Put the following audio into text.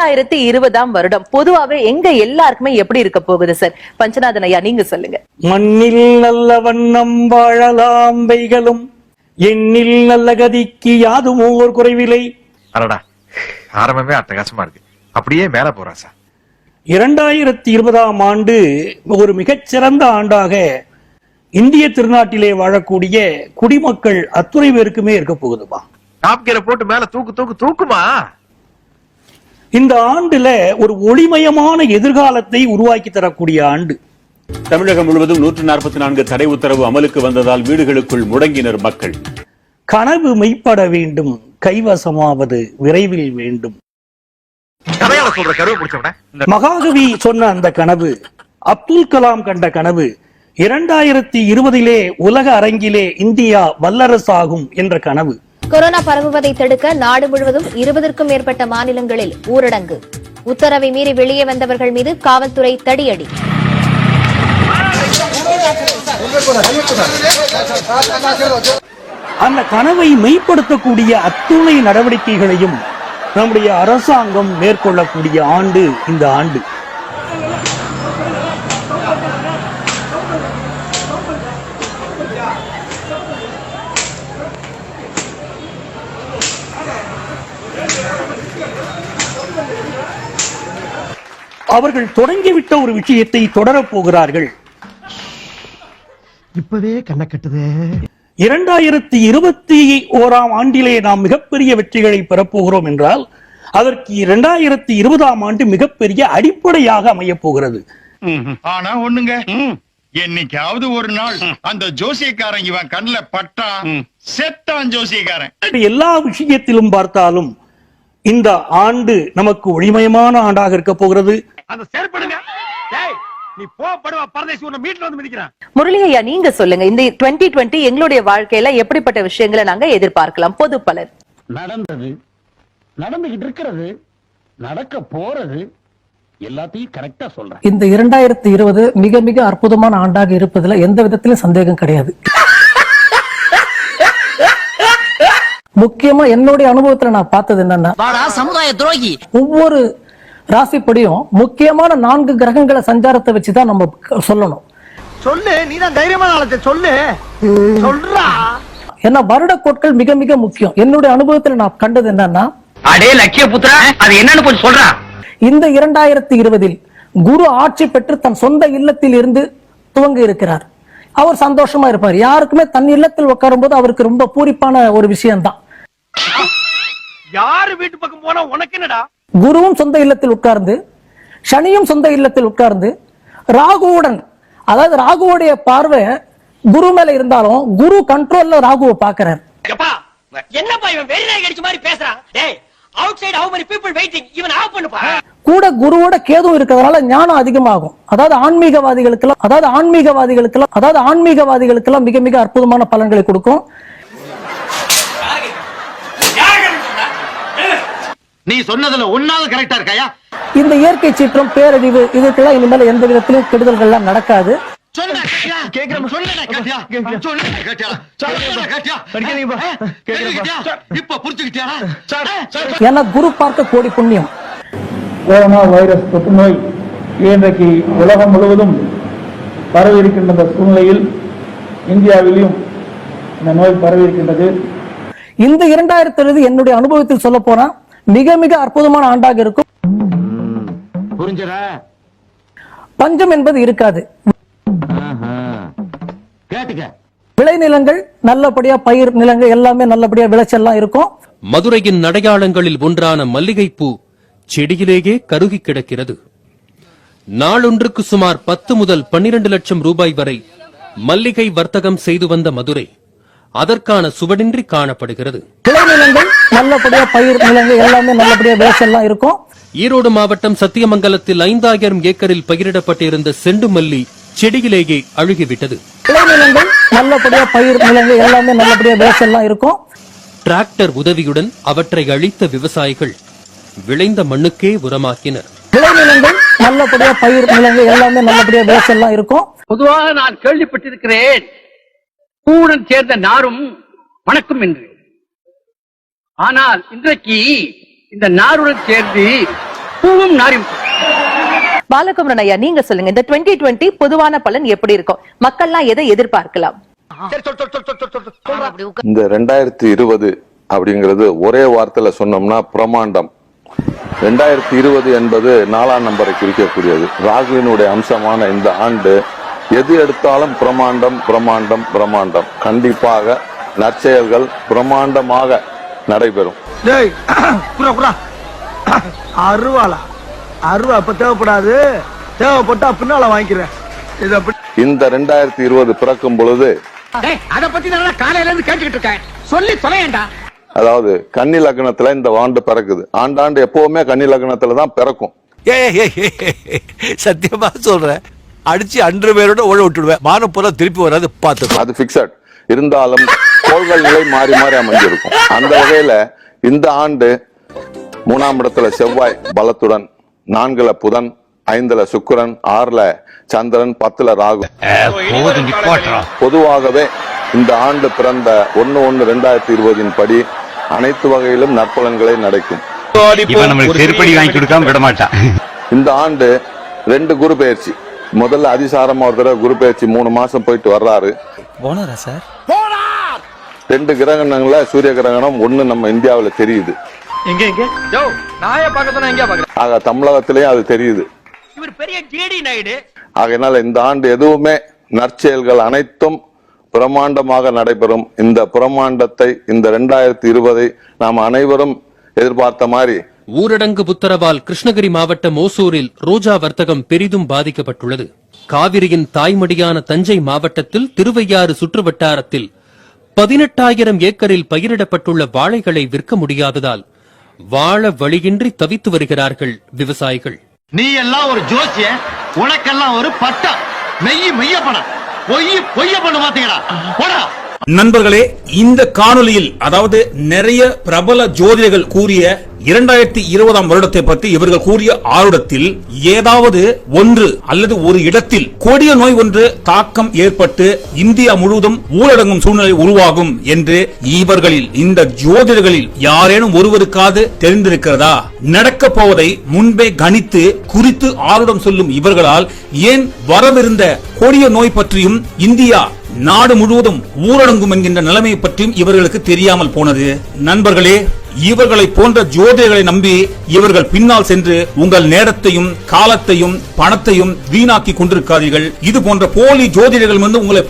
2020 வருடம் பொதுவாவே எங்க எல்லாருக்குமே எப்படி இருக்க போகுது சார்? பஞ்சநாதன் ஐயா, நீங்க சொல்லுங்க. மண்ணில் நல்ல வண்ணம் வாழலாம் வைகளும், எண்ணில் நல்ல கதிக்கு யாதும் ஓர் குறைவில்லை. அடடா, ஆரம்பமே அட்டகாசமா இருக்கு. அப்படியே மேல போறா சார். 2020 ஆண்டு ஒரு மிகச்சிறந்த ஆண்டாக இந்திய திருநாட்டிலே வாழக்கூடிய குடிமக்கள் அத்துணை பேருக்குமே இருக்க போகுதுமா. டாப்கீரை போட்டு மேல தூக்குமா. இந்த ஆண்டுல ஒரு ஒளிமயமான எதிர்காலத்தை உருவாக்கி தரக்கூடிய ஆண்டு. தமிழகம் முழுவதும் 144 தடை உத்தரவு அமலுக்கு வந்ததால் வீடுகளுக்குள் முடங்கினர் மக்கள். கனவு மெய்ப்பட வேண்டும், கைவசமாவது விரைவில் வேண்டும். மகாகவி சொன்ன அந்த கனவு, அப்துல் கலாம் கண்ட கனவு, 2020 உலக அரங்கிலே இந்தியா வல்லரசாகும் என்ற கனவு. கொரோனா பரவுவதை தடுக்க நாடு முழுவதும் 20க்கும் மேற்பட்ட மாநிலங்களில் ஊரடங்கு. உத்தரவை மீறி வெளியே வந்தவர்கள் மீது காவல்துறை தடியடி. அந்த கனவை மெய்ப்படுத்தக்கூடிய அத்துணை நடவடிக்கைகளையும் நம்முடைய அரசாங்கம் மேற்கொள்ளக்கூடிய ஆண்டு இந்த ஆண்டு. அவர்கள் தொடங்கிவிட்ட ஒரு விஷயத்தை தொடரப் போகிறார்கள். இப்பவே கண்ண கட்டுது. 2021 ஆண்டிலே நாம் மிகப்பெரிய வெற்றிகளை பெறப்போகிறோம் என்றால் அதற்கு 2020 ஆண்டு மிகப்பெரிய அடிப்படையாக அமையப் போகிறது. ஆனா ஒண்ணுங்க, என்னைக்காவது ஒரு நாள் அந்த ஜோசியக்காரன் இவன் கண்ணுல பட்டா செத்தான் ஜோசியக்காரன். எல்லா விஷயத்திலும் பார்த்தாலும் இந்த ஆண்டு நமக்கு ஒளிமயமான ஆண்டாக இருக்க போகிறது. முரளி ஐயா, நீங்க சொல்லுங்க. இந்த 2020 எங்களுடைய வாழ்க்கையில எப்படிப்பட்ட விஷயங்களை நாங்க எதிர்பார்க்கலாம்? பொது பலர் நடந்தது, நடந்துகிட்டு இருக்கிறது, நடக்க போறது எல்லாத்தையும் கரெக்டா சொல்றேன். இந்த 2020 மிக மிக அற்புதமான ஆண்டாக இருப்பதுல எந்த விதத்திலும் சந்தேகம் கிடையாது. முக்கியமா என்னுடைய அனுபவத்துல நான் பார்த்தது என்னன்னா, சமுதாய துரோகி, ஒவ்வொரு ராசிப்படியும் முக்கியமான 4 கிரகங்களை சஞ்சாரத்தை வச்சுதான் நம்ம சொல்லணும். சொல்லு, நீதான் தைரியமான ஆளத்தை சொல்லு, சொல்றா. ஏன்னா வருட கோட்கள் மிக மிக முக்கியம். என்னுடைய அனுபவத்துல நான் கண்டது என்னன்னா, அடே லட்சிய புத்திரா, அது என்னன்னு கொஞ்சம் சொல்றா. இந்த 2020 குரு ஆட்சி பெற்று தன் சொந்த இல்லத்தில் இருந்து துவங்க இருக்கிறார். அவர் சந்தோஷமா இருப்பார். யாருக்குமே தன் இல்லத்தில் உட்காரும் போது அவருக்கு ரொம்ப பூரிப்பான ஒரு விஷயம் தான். யாரு வீட்டு பக்கம் போனா உனக்கு என்னடா? குருவும் சொந்த இல்லத்தில் உட்கார்ந்து, சனியும் சொந்த இல்லத்தில் உட்கார்ந்து, ராகுவுடன், அதாவது ராகுவோடைய பார்வை குரு மேல இருந்தாலும் குரு கண்ட்ரோல்ல ராகுவை பாக்குறாரு. என்னப்பா இவன் வெளிநாய் அடிச்ச மாதிரி பேசுறான்? டேய், outside how many people waiting, இவன் ஆஃப் பண்ணுப்பா. கூட குருவோட கேது இருக்கிறதுனால ஞானம் அதிகமாகும். அதாவது ஆன்மீகவாதிகளுக்கெல்லாம் மிக மிக அற்புதமான பலன்களை கொடுக்கும். நீ சொன்னதுல ஒன்னாவது கரெக்டா இருக்காயா? இந்த இயற்கை சீற்றம், பேரழிவு, இதுக்கெல்லாம் இனிமேல எந்த விதத்திலும் கெடுதல்கள் நடக்காது. ஏன்னா குரு பார்க்க கோடி புண்ணியம். கொரோனா வைரஸ் தொற்று நோய் இன்றைக்கு உலகம் முழுவதும் பரவி இருக்கின்ற சூழ்நிலையில் இந்தியாவிலும் இந்த நோய் பரவி இருக்கின்றது. இந்த 2020 என்னுடைய அனுபவத்தில் சொல்ல போனா மிக மிக அற்புதமான ஆண்டாக இருக்கும். புரிஞ்சதா? பஞ்சம் என்பது இருக்காது. கேட்டுக்க. விளைநிலங்கள் நல்லபடியா, பயிர் நிலங்கள் எல்லாமே நல்லபடியா விளைச்சல்லாம் இருக்கும். மதுரையின் அடையாளங்களில் ஒன்றான மல்லிகைப்பூ செடியிலேயே கருகி கிடக்கிறது. நாளொன்றுக்கு சுமார் 10 முதல் 12 லட்சம் ரூபாய் வரை மல்லிகை வர்த்தகம் செய்து வந்த மதுரை அதற்கான சுவடின்றி காணப்படுகிறது. விளைநிலங்கள் நல்லபடியா, பயிர் நிலங்கள் எல்லாமே நல்லபடியா விளைச்சல்லாம் இருக்கும். ஈரோடு மாவட்டம் சத்தியமங்கலத்தில் 5000 ஏக்கரில் பயிரிடப்பட்டிருந்த செண்டு மல்லி செடியிலேயே அழுகிவிட்டது. விளைநிலங்கள் நல்லபடியா, பயிர் நிலங்கள் எல்லாமே நல்லபடியா விளைச்சல்லாம் இருக்கும். டிராக்டர் உதவியுடன் அவற்றை அழித்த விவசாயிகள் விளைந்த மண்ணுக்கே உரமாக்கினர். விளைநிலங்கள் நல்லபடியா, பயிர் நிலங்கள் எல்லாமே நல்லபடியா விளைச்சல்லாம் இருக்கும். பொதுவாக நான் கேள்விப்பட்டிருக்கிறேன், பூவுடன் சேர்ந்த நாரும் வணக்கம் என்று. ஆனால் இன்றைக்கு இந்த நாருடன் சேர்ந்து பூவும் நாரியும். பாலகுமரன் ஐயா, நீங்க சொல்லுங்க, இந்த 2020 பொதுவான பலன் எப்படி இருக்கும்? மக்கள்லாம் எதை எதிர்பார்க்கலாம்? இந்த 2020 அப்படிங்கிறது ஒரே வார்த்தையில சொன்னோம்னா பிரமாண்டம். 2020 என்பது 4ஆம் நம்பரை குறிக்கக்கூடியது. ராகுவினுடைய அம்சமான இந்த ஆண்டு எது எடுத்தாலும் பிரமாண்டம் பிரமாண்டம் பிரமாண்டம். கண்டிப்பாக நற்செயல்கள் பிரமாண்டமாக நடைபெறும். அருவா அப்ப தேவைப்படாது, தேவைப்பட்டா பின்னால வாங்கிக்கிறேன். இந்த 2020 பிறக்கும் பொழுது அத பத்தி நான் காலையில இருந்து கேட்டுக்கிட்டு இருக்கேன், சொல்லி தொலையேண்டா. அதாவது கன்னி லக்னத்துல இந்த ஆண்டு பிறக்குது. ஆண்டாண்டு எப்பவுமே கன்னி லக்னத்துல தான் பிறக்கும். சத்தியமா சொல்றேன், அடிச்சு அன்று பேரோட ஓட விட்டுடுவேன். மானம் போல திருப்பி வராது, பார்த்து. அது பிக்சட். இருந்தாலும் கோள்கள் நிலை மாறி மாறி அமைஞ்சிருக்கும். அந்த வகையில இந்த ஆண்டு 3ஆம் இடத்துல செவ்வாய் பலத்துடன், 4ல புதன், 5ல சுக்கிரன், 6ல சந்திரன், 10ல ராகு. பொதுவாகவே இந்த ஆண்டு பிறந்த 1/1/2020 படி அனைத்து வகையிலும் நற்பலன்களை நடக்கும். செருப்படி வாங்கி கொடுக்காம விட மாட்டான். இந்த ஆண்டு 2 குரு பெயர்ச்சி. முதல்ல அதிசாரமா ஒரு தடவை குரு பெயர்ச்சி 3 மாசம் போயிட்டு வர்றாரு. போனாரா சார்? 2 கிரகணங்கள சூரிய கிரகணம் 1 நம்ம இந்தியாவில் தெரியுது. எங்க எங்க யோ நாய பார்க்கறத நான் எங்க பார்க்கறேன்? ஆக தமிழகத்திலேயே அது தெரியுது. இவர் பெரிய ஜேடி நாயுடு. ஆகையினால இந்த ஆண்டு எதுவுமே நற்செயல்கள் அனைத்தும் பிரமாண்டமாக நடைபெறும். இந்த பிரமாண்டத்தை, இந்த 2020 நாம் அனைவரும் எதிர்பார்த்த மாதிரி. ஊரடங்கு உத்தரவால் கிருஷ்ணகிரி மாவட்டம் ஓசூரில் ரோஜா வர்த்தகம் பெரிதும் பாதிக்கப்பட்டுள்ளது. காவிரியின் தாய்மடியான தஞ்சை மாவட்டத்தில் திருவையாறு சுற்றுவட்டாரத்தில் 18,000 ஏக்கரில் பயிரிடப்பட்டுள்ள வாழைகளை விற்க முடியாததால் வாழ வழியின்றி தவித்து வருகிறார்கள் விவசாயிகள். நீ எல்லாம் ஒரு ஜோசிய, உனக்கெல்லாம் ஒரு பட்டம். மெய்ய படம், பொய்ய பண்ண மாட்டீங்களா? போடா. நண்பர்களே, இந்த காணொலியில் அதாவது நிறைய பிரபல ஜோதிடர்கள் கூறிய 2020 வருடத்தை பற்றி இவர்கள் கூறிய ஆருடத்தில் ஏதாவது ஒன்று அல்லது ஒரு இடத்தில் கொடிய நோய் ஒன்று தாக்கம் ஏற்பட்டு இந்தியா முழுவதும் ஊரடங்கும் சூழ்நிலை உருவாகும் என்று இவர்களில், இந்த ஜோதிடர்களில் யாரேனும் ஒருவருக்காவது தெரிந்திருக்கிறதா? நடக்கப் போவதை முன்பே கணித்து குறித்து ஆருடம் சொல்லும் இவர்களால் ஏன் வரவிருந்த கொடிய நோய் பற்றியும் இந்தியா நாடு முழுவதும் ஊரடங்கும் என்கின்ற நிலைமை பற்றியும் இவர்களுக்கு தெரியாமல் போனது? நண்பர்களே, இவர்களை போன்ற ஜோதிடர்களை நம்பி இவர்கள் பின்னால் சென்று உங்கள் நேரத்தையும் காலத்தையும் பணத்தையும் வீணாக்கி கொண்டிருக்காதீர்கள். இது போன்ற போலி ஜோதிடர்கள் வந்து உங்களை